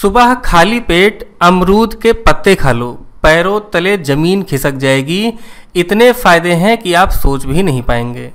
सुबह खाली पेट अमरूद के पत्ते खा लो, पैरों तले जमीन खिसक जाएगी। इतने फायदे हैं कि आप सोच भी नहीं पाएंगे।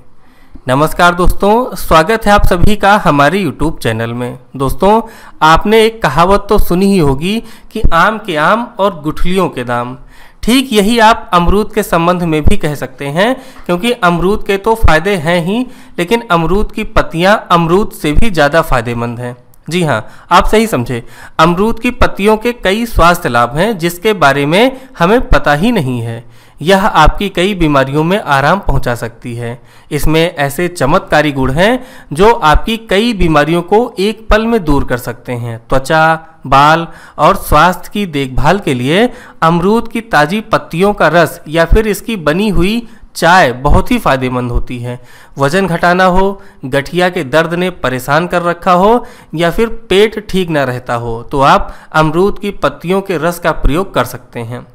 नमस्कार दोस्तों, स्वागत है आप सभी का हमारे YouTube चैनल में। दोस्तों, आपने एक कहावत तो सुनी ही होगी कि आम के आम और गुठलियों के दाम। ठीक यही आप अमरूद के संबंध में भी कह सकते हैं, क्योंकि अमरूद के तो फायदे हैं ही, लेकिन अमरूद की पत्तियां अमरूद से भी ज़्यादा फायदेमंद हैं। जी हाँ, आप सही समझे। अमरूद की पत्तियों के कई स्वास्थ्य लाभ हैं जिसके बारे में हमें पता ही नहीं है। यह आपकी कई बीमारियों में आराम पहुंचा सकती है। इसमें ऐसे चमत्कारी गुण हैं जो आपकी कई बीमारियों को एक पल में दूर कर सकते हैं। त्वचा, बाल और स्वास्थ्य की देखभाल के लिए अमरूद की ताज़ी पत्तियों का रस या फिर इसकी बनी हुई चाय बहुत ही फायदेमंद होती है। वजन घटाना हो, गठिया के दर्द ने परेशान कर रखा हो या फिर पेट ठीक न रहता हो तो आप अमरूद की पत्तियों के रस का प्रयोग कर सकते हैं।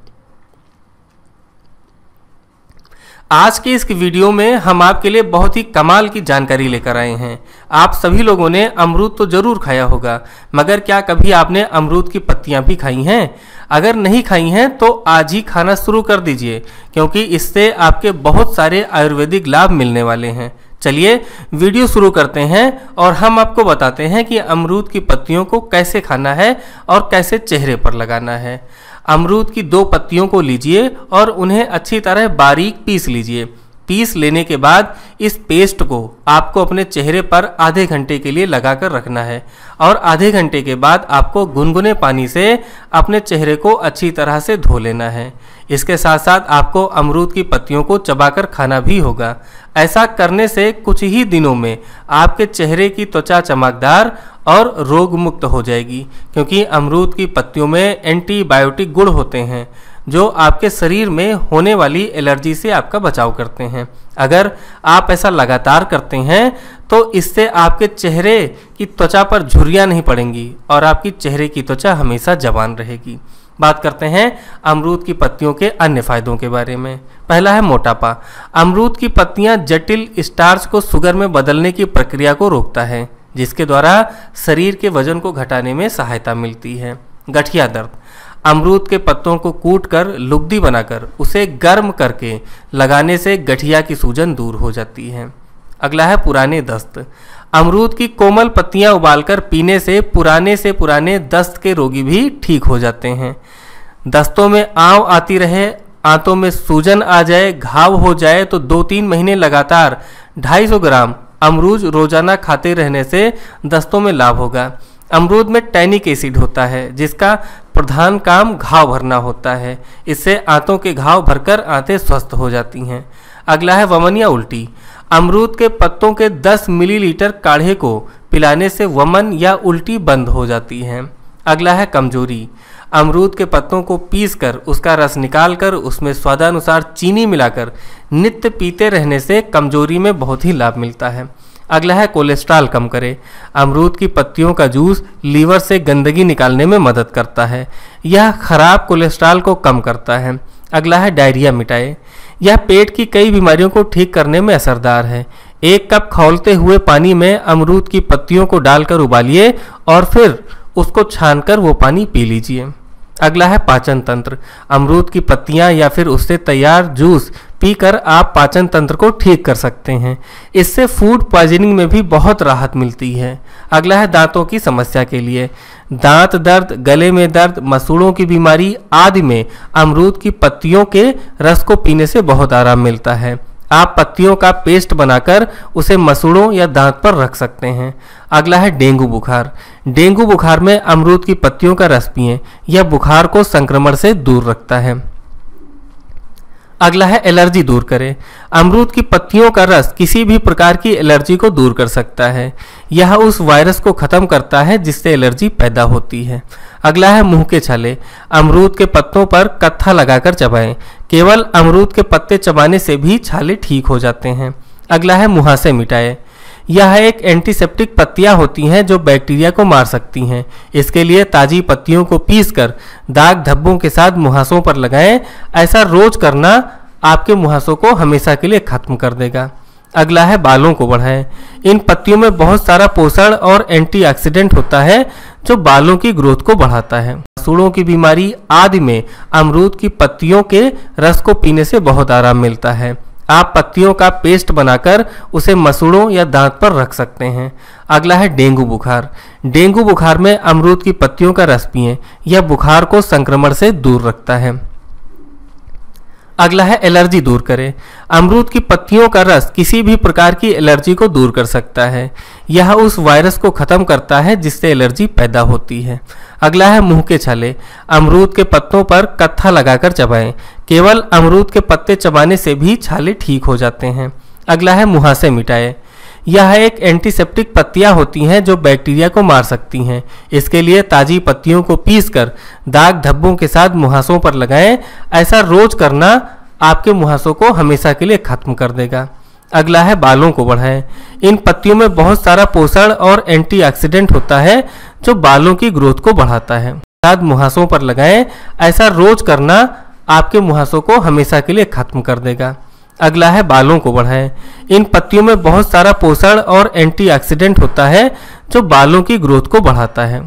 आज के इस वीडियो में हम आपके लिए बहुत ही कमाल की जानकारी लेकर आए हैं। आप सभी लोगों ने अमरूद तो जरूर खाया होगा, मगर क्या कभी आपने अमरूद की पत्तियां भी खाई हैं? अगर नहीं खाई हैं तो आज ही खाना शुरू कर दीजिए, क्योंकि इससे आपके बहुत सारे आयुर्वेदिक लाभ मिलने वाले हैं। चलिए वीडियो शुरू करते हैं और हम आपको बताते हैं कि अमरूद की पत्तियों को कैसे खाना है और कैसे चेहरे पर लगाना है। अमरूद की 2 पत्तियों को लीजिए और उन्हें अच्छी तरह बारीक पीस लीजिए। पीस लेने के बाद इस पेस्ट को आपको अपने चेहरे पर आधे घंटे के लिए लगाकर रखना है और आधे घंटे के बाद आपको गुनगुने पानी से अपने चेहरे को अच्छी तरह से धो लेना है। इसके साथ साथ आपको अमरूद की पत्तियों को चबाकर खाना भी होगा। ऐसा करने से कुछ ही दिनों में आपके चेहरे की त्वचा चमकदार और रोग मुक्त हो जाएगी, क्योंकि अमरूद की पत्तियों में एंटीबायोटिक गुण होते हैं जो आपके शरीर में होने वाली एलर्जी से आपका बचाव करते हैं। अगर आप ऐसा लगातार करते हैं तो इससे आपके चेहरे की त्वचा पर झुर्रियाँ नहीं पड़ेंगी और आपकी चेहरे की त्वचा हमेशा जवान रहेगी। बात करते हैं अमरूद की पत्तियों के अन्य फायदों के बारे में। पहला है मोटापा। अमरूद की पत्तियां जटिल स्टार्च को शुगर में बदलने की प्रक्रिया को रोकता है, जिसके द्वारा शरीर के वजन को घटाने में सहायता मिलती है। गठिया दर्द। अमरूद के पत्तों को कूटकर लुगदी बनाकर उसे गर्म करके लगाने से गठिया की सूजन दूर हो जाती है। अगला है पुराने दस्त। अमरूद की कोमल पत्तियां उबालकर पीने से पुराने दस्त के रोगी भी ठीक हो जाते हैं। दस्तों में आंव आती रहे, आंतों में सूजन आ जाए, घाव हो जाए तो 2-3 महीने लगातार 250 ग्राम अमरूद रोजाना खाते रहने से दस्तों में लाभ होगा। अमरूद में टैनिक एसिड होता है जिसका प्रधान काम घाव भरना होता है। इससे आंतों के घाव भरकर आंतें स्वस्थ हो जाती हैं। अगला है वमन या उल्टी। अमरूद के पत्तों के 10 मिलीलीटर काढ़े को पिलाने से वमन या उल्टी बंद हो जाती है। अगला है कमजोरी। अमरूद के पत्तों को पीसकर उसका रस निकालकर उसमें स्वादानुसार चीनी मिलाकर नित्य पीते रहने से कमजोरी में बहुत ही लाभ मिलता है। अगला है कोलेस्ट्रॉल कम करे। अमरूद की पत्तियों का जूस लीवर से गंदगी निकालने में मदद करता है। यह खराब कोलेस्ट्रॉल को कम करता है। अगला है डायरिया मिटाए। यह पेट की कई बीमारियों को ठीक करने में असरदार है। 1 कप खौलते हुए पानी में अमरूद की पत्तियों को डालकर उबालिए और फिर उसको छानकर वो पानी पी लीजिए। अगला है पाचन तंत्र। अमरूद की पत्तियां या फिर उससे तैयार जूस पीकर आप पाचन तंत्र को ठीक कर सकते हैं। इससे फूड पॉइजनिंग में भी बहुत राहत मिलती है। अगला है दांतों की समस्या के लिए। दांत दर्द, गले में दर्द, मसूड़ों की बीमारी आदि में अमरूद की पत्तियों के रस को पीने से बहुत आराम मिलता है। आप पत्तियों का पेस्ट बनाकर उसे मसूड़ों या दांत पर रख सकते हैं। अगला है डेंगू बुखार। डेंगू बुखार में अमरूद की पत्तियों का रस पिएं। यह बुखार को संक्रमण से दूर रखता है। अगला है एलर्जी दूर करे। अमरूद की पत्तियों का रस किसी भी प्रकार की एलर्जी को दूर कर सकता है। यह उस वायरस को खत्म करता है जिससे एलर्जी पैदा होती है। अगला है मुंह के छाले। अमरूद के पत्तों पर कत्था लगाकर चबाएं। केवल अमरूद के पत्ते चबाने से भी छाले ठीक हो जाते हैं। अगला है मुहासे मिटाए। यह एक एंटीसेप्टिक पत्तियां होती हैं जो बैक्टीरिया को मार सकती हैं। इसके लिए ताज़ी पत्तियों को पीसकर दाग धब्बों के साथ मुहासों पर लगाएं। ऐसा रोज करना आपके मुहासों को हमेशा के लिए खत्म कर देगा। अगला है बालों को बढ़ाएं। इन पत्तियों में बहुत सारा पोषण और एंटीऑक्सीडेंट होता है जो बालों की ग्रोथ को बढ़ाता है। मसूड़ों की बीमारी आदि में अमरूद की पत्तियों के रस को पीने से बहुत आराम मिलता है। आप पत्तियों का पेस्ट बनाकर उसे मसूड़ों या दांत पर रख सकते हैं। अगला है डेंगू बुखार। डेंगू बुखार में अमरूद की पत्तियों का रस पिएं। यह बुखार को संक्रमण से दूर रखता है। अगला है एलर्जी दूर करें। अमरूद की पत्तियों का रस किसी भी प्रकार की एलर्जी को दूर कर सकता है। यह उस वायरस को खत्म करता है जिससे एलर्जी पैदा होती है। अगला है मुंह के छाले। अमरूद के पत्तों पर कत्था लगाकर चबाएं। केवल अमरूद के पत्ते चबाने से भी छाले ठीक हो जाते हैं। अगला है मुहासे मिटाए। यह एक एंटीसेप्टिक पत्तियां होती हैं जो बैक्टीरिया को मार सकती हैं। इसके लिए ताजी पत्तियों को पीसकर दाग धब्बों के साथ मुहासों पर लगाएं। ऐसा रोज करना आपके मुहासों को हमेशा के लिए खत्म कर देगा। अगला है बालों को बढ़ाएं। इन पत्तियों में बहुत सारा पोषण और एंटीऑक्सीडेंट होता है जो बालों की ग्रोथ को बढ़ाता है। साथ मुहासों पर लगाएं। ऐसा रोज करना आपके मुहासों को हमेशा के लिए खत्म कर देगा। अगला है बालों को बढ़ाएं। इन पत्तियों में बहुत सारा पोषण और एंटीऑक्सीडेंट होता है जो बालों की ग्रोथ को बढ़ाता है।